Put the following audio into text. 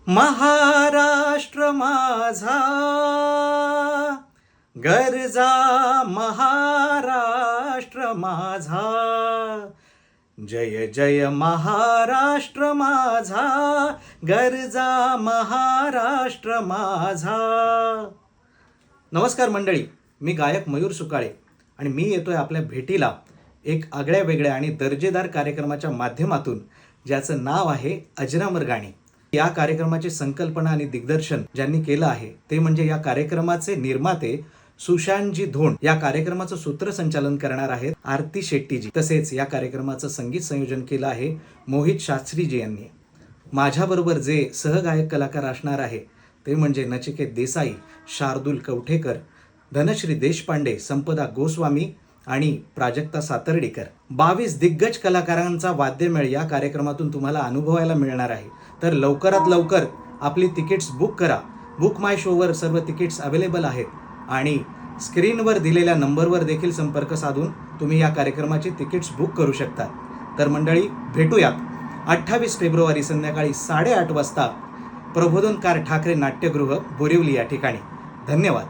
महाराष्ट्र माझा गरजा, महाराष्ट्र माझा जय जय महाराष्ट्र माझा गरजा, महाराष्ट्र माझा. नमस्कार मंडळी, मी गायक मयूर सुकाळे आणि मी येतोय आपल्या भेटीला एक आगळ्या वेगळ्या आणि दर्जेदार कार्यक्रमाच्या माध्यमातून, ज्याचं नाव आहे अजरामर गाणी. या कार्यक्रमाची संकल्पना आणि दिग्दर्शन ज्यांनी केलं आहे ते म्हणजे या कार्यक्रमाचे निर्माते सुशांतजी धोंड. या कार्यक्रमाचं सूत्रसंचालन करणार आहेत आरती शेट्टीजी. तसेच या कार्यक्रमाचं संगीत संयोजन केलं आहे मोहित शास्त्रीजी यांनी. माझ्याबरोबर जे सहगायक कलाकार असणार आहे ते म्हणजे नचिकेत देसाई, शार्दूल कवठेकर, धनश्री देशपांडे, संपदा गोस्वामी आणि प्राजक्ता सातर्डीकर. 22 दिग्गज कलाकारांचा वाद्यमेळ या कार्यक्रमातून तुम्हाला अनुभवायला मिळणार आहे. तर लवकरात लवकर आपली तिकीट्स बुक करा. बुक माय शोवर सर्व तिकीट्स अवेलेबल आहेत आणि स्क्रीनवर दिलेल्या नंबरवर देखील संपर्क साधून तुम्ही या कार्यक्रमाची तिकीट्स बुक करू शकता. तर मंडळी, भेटूयात 28 फेब्रुवारी संध्याकाळी 8:30 वाजता प्रबोधनकार ठाकरे नाट्यगृह, बोरिवली या ठिकाणी. धन्यवाद.